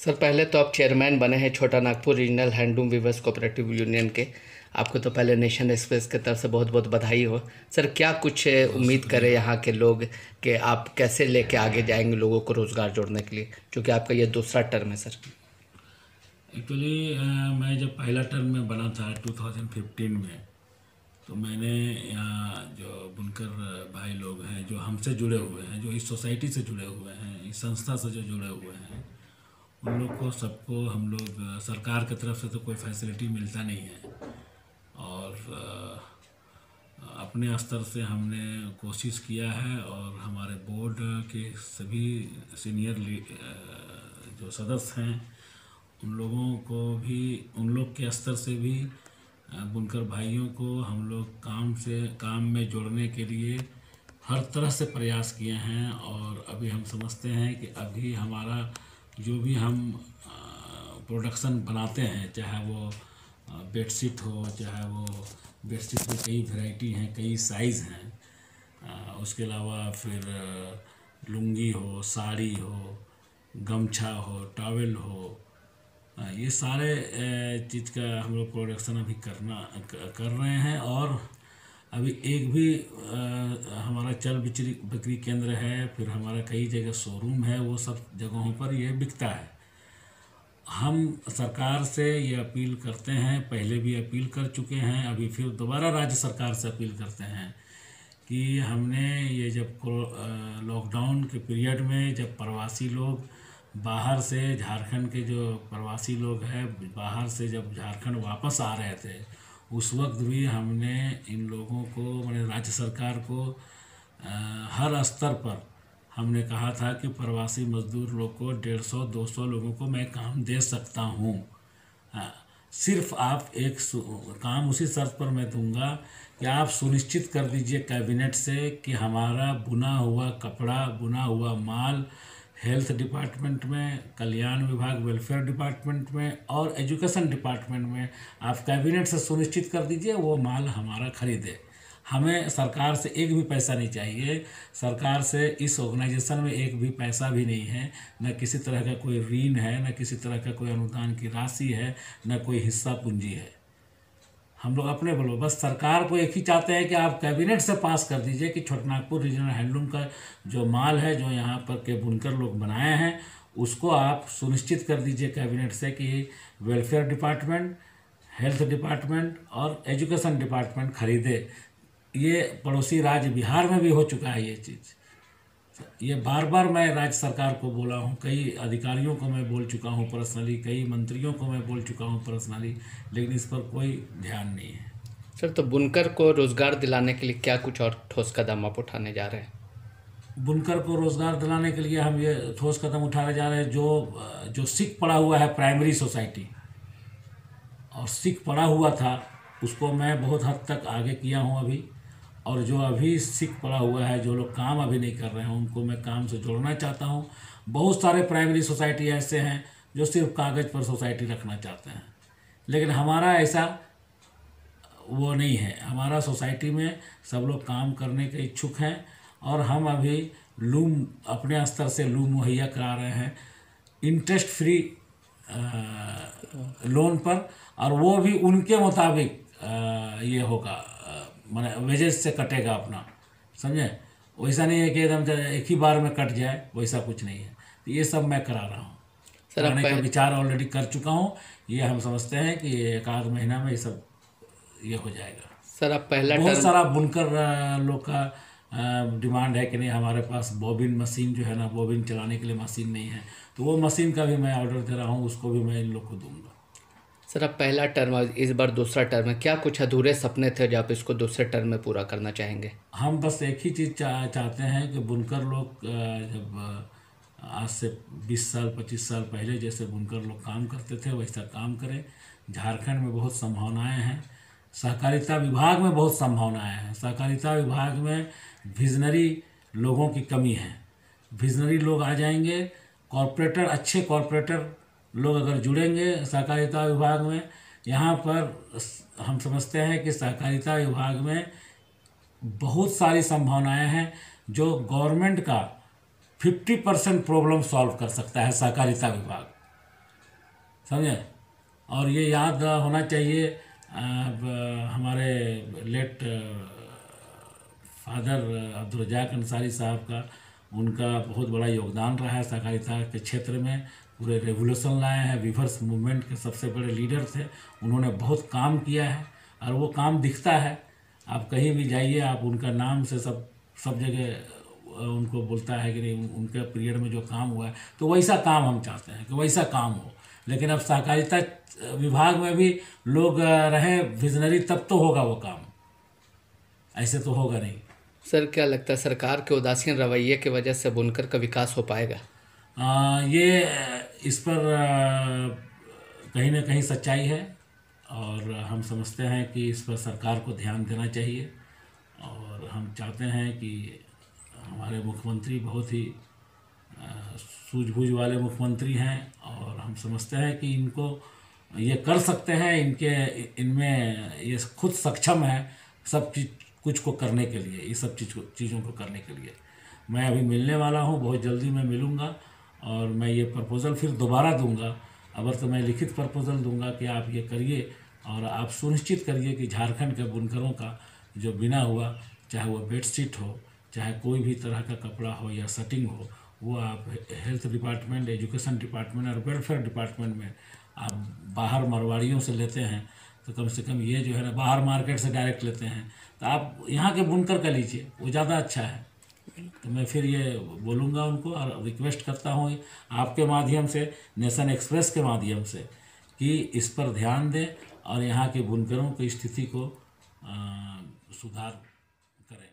Sir, पहले तो आप चेयरमैन बने हैं Chota Nagpur regional handloom weavers cooperative union के। आपको तो पहले नेशन एक्सप्रेस की तरफ से बहुत बहुत बधाई हो। सर, क्या कुछ बहुत उम्मीद करें शुक्रिया। यहाँ के लोग कि आप कैसे लेके आगे जाएंगे लोगों को रोज़गार जोड़ने के लिए, क्योंकि आपका ये दूसरा टर्म है सर। एक्चुअली मैं जब पहला टर्म में बना था 2015 में, तो मैंने यहाँ जो बुनकर भाई लोग हैं जो हमसे जुड़े हुए हैं, जो इस सोसाइटी से जुड़े हुए हैं, इस संस्था से जो जुड़े हुए हैं, उन लोग को सबको हम लोग सरकार की तरफ से तो कोई फैसिलिटी मिलता नहीं है। और अपने स्तर से हमने कोशिश किया है और हमारे बोर्ड के सभी सीनियर जो सदस्य हैं उन लोगों को भी, उन लोग के स्तर से भी बुनकर भाइयों को हम लोग काम में जोड़ने के लिए हर तरह से प्रयास किए हैं। और अभी हम समझते हैं कि अभी हमारा जो भी हम प्रोडक्शन बनाते हैं, चाहे वो बेडशीट हो, चाहे वो बेडशीट में कई वैरायटी हैं, कई साइज़ हैं, उसके अलावा फिर लुंगी हो, साड़ी हो, गमछा हो, टॉवेल हो, ये सारे चीज़ का हम लोग प्रोडक्शन अभी कर रहे हैं। और अभी एक भी हमारा चल बिक्री बिक्री केंद्र है, फिर हमारा कई जगह शोरूम है, वो सब जगहों पर ये बिकता है। हम सरकार से ये अपील करते हैं, पहले भी अपील कर चुके हैं, अभी फिर दोबारा राज्य सरकार से अपील करते हैं कि हमने ये जब लॉकडाउन के पीरियड में जब प्रवासी लोग बाहर से, झारखंड के जो प्रवासी लोग हैं बाहर से जब झारखंड वापस आ रहे थे, उस वक्त भी हमने इन लोगों को, मैंने राज्य सरकार को हर स्तर पर हमने कहा था कि प्रवासी मजदूर लोग को 150-200 लोगों को मैं काम दे सकता हूँ। हाँ, सिर्फ आप एक काम उसी शर्त पर मैं दूंगा कि आप सुनिश्चित कर दीजिए कैबिनेट से कि हमारा बुना हुआ कपड़ा, बुना हुआ माल हेल्थ डिपार्टमेंट में, कल्याण विभाग वेलफेयर डिपार्टमेंट में और एजुकेशन डिपार्टमेंट में आप कैबिनेट से सुनिश्चित कर दीजिए वो माल हमारा खरीदे। हमें सरकार से एक भी पैसा नहीं चाहिए। सरकार से इस ऑर्गेनाइजेशन में एक भी पैसा भी नहीं है, न किसी तरह का कोई ऋण है, न किसी तरह का कोई अनुदान की राशि है, न कोई हिस्सा पूंजी है। हम लोग अपने बोलो बस सरकार को एक ही चाहते हैं कि आप कैबिनेट से पास कर दीजिए कि छोटानागपुर रीजनल हैंडलूम का जो माल है, जो यहाँ पर के बुनकर लोग बनाए हैं, उसको आप सुनिश्चित कर दीजिए कैबिनेट से कि वेलफेयर डिपार्टमेंट, हेल्थ डिपार्टमेंट और एजुकेशन डिपार्टमेंट खरीदे। ये पड़ोसी राज्य बिहार में भी हो चुका है ये चीज़। ये बार बार मैं राज्य सरकार को बोला हूँ, कई अधिकारियों को मैं बोल चुका हूँ पर्सनली, कई मंत्रियों को मैं बोल चुका हूँ पर्सनली, लेकिन इस पर कोई ध्यान नहीं है। सर, तो बुनकर को रोज़गार दिलाने के लिए क्या कुछ और ठोस कदम आप उठाने जा रहे हैं? बुनकर को रोज़गार दिलाने के लिए हम ये ठोस कदम उठाने जा रहे हैं। जो सिख पड़ा हुआ है प्राइमरी सोसाइटी और सिख पड़ा हुआ था, उसको मैं बहुत हद तक आगे किया हूँ अभी। और जो अभी सिख पड़ा हुआ है, जो लोग काम अभी नहीं कर रहे हैं, उनको मैं काम से जोड़ना चाहता हूँ। बहुत सारे प्राइमरी सोसाइटी ऐसे हैं जो सिर्फ कागज़ पर सोसाइटी रखना चाहते हैं, लेकिन हमारा ऐसा वो नहीं है। हमारा सोसाइटी में सब लोग काम करने के इच्छुक हैं और हम अभी लूम अपने स्तर से लूम मुहैया करा रहे हैं इंटरेस्ट फ्री लोन पर, और वो भी उनके मुताबिक ये होगा, माने वेजेस से कटेगा अपना, समझे। वैसा नहीं है कि एकदम एक ही बार में कट जाए, वैसा कुछ नहीं है। तो ये सब मैं करा रहा हूँ, सर, आप कराने का पहले विचार ऑलरेडी कर चुका हूँ। ये हम समझते हैं कि एक आध महीना में ये सब ये हो जाएगा। सर आप पहला बहुत टर्म सारा बुनकर लोग का डिमांड है कि नहीं हमारे पास बॉबिन मशीन जो है ना, बॉबिन चलाने के लिए मशीन नहीं है, तो वो मशीन का भी मैं ऑर्डर दे रहा हूँ, उसको भी मैं इन लोग को दूंगा। सर, आप पहला टर्म और इस बार दूसरा टर्म है, क्या कुछ अधूरे सपने थे जो आप इसको दूसरे टर्म में पूरा करना चाहेंगे? हम बस एक ही चीज़ चाहते हैं कि बुनकर लोग जब आज से 20 साल 25 साल पहले जैसे बुनकर लोग काम करते थे वैसा काम करें। झारखंड में बहुत संभावनाएं हैं, सहकारिता विभाग में बहुत संभावनाएं हैं। सहकारिता विभाग में विजनरी लोगों की कमी है। विजनरी लोग आ जाएंगे, कॉरपोरेटर, अच्छे कॉरपोरेटर लोग अगर जुड़ेंगे सहकारिता विभाग में, यहाँ पर हम समझते हैं कि सहकारिता विभाग में बहुत सारी संभावनाएं हैं जो गवर्नमेंट का 50% प्रॉब्लम सॉल्व कर सकता है सहकारिता विभाग। समझे। और ये याद होना चाहिए हमारे लेट फादर अब्दुल रज़ाक अंसारी साहब का, उनका बहुत बड़ा योगदान रहा है सहकारिता के क्षेत्र में। पूरे रेवोल्यूशन लाए हैं, वीवर्स मूवमेंट के सबसे बड़े लीडर थे। उन्होंने बहुत काम किया है और वो काम दिखता है। आप कहीं भी जाइए, आप उनका नाम से सब जगह उनको बोलता है कि नहीं, उनके पीरियड में जो काम हुआ है, तो वैसा काम हम चाहते हैं कि वैसा काम हो। लेकिन अब सहकारिता विभाग में भी लोग रहें विजनरी, तब तो होगा वो काम, ऐसे तो होगा नहीं। सर क्या लगता है सरकार के उदासीन रवैये की वजह से बुनकर का विकास हो पाएगा? ये इस पर कहीं ना कहीं सच्चाई है और हम समझते हैं कि इस पर सरकार को ध्यान देना चाहिए। और हम चाहते हैं कि हमारे मुख्यमंत्री बहुत ही सूझबूझ वाले मुख्यमंत्री हैं और हम समझते हैं कि इनको ये कर सकते हैं, इनमें ये खुद सक्षम है सब चीज़ कुछ को करने के लिए, ये सब चीज़ों को करने के लिए। मैं अभी मिलने वाला हूँ, बहुत जल्दी मैं मिलूँगा और मैं ये प्रपोज़ल फिर दोबारा दूंगा। अगर तो मैं लिखित प्रपोज़ल दूंगा कि आप ये करिए और आप सुनिश्चित करिए कि झारखंड के बुनकरों का जो बिना हुआ, चाहे वो बेडशीट हो, चाहे कोई भी तरह का कपड़ा हो या सटिंग हो, वो आप हेल्थ डिपार्टमेंट, एजुकेशन डिपार्टमेंट और वेलफेयर डिपार्टमेंट में आप बाहर मारवाड़ियों से लेते हैं तो कम से कम ये जो है ना, बाहर मार्केट से डायरेक्ट लेते हैं तो आप यहाँ के बुनकर का लीजिए, वो ज़्यादा अच्छा है। तो मैं फिर ये बोलूँगा उनको और रिक्वेस्ट करता हूँ आपके माध्यम से, नेशन एक्सप्रेस के माध्यम से, कि इस पर ध्यान दें और यहाँ के बुनकरों की स्थिति को सुधार करें।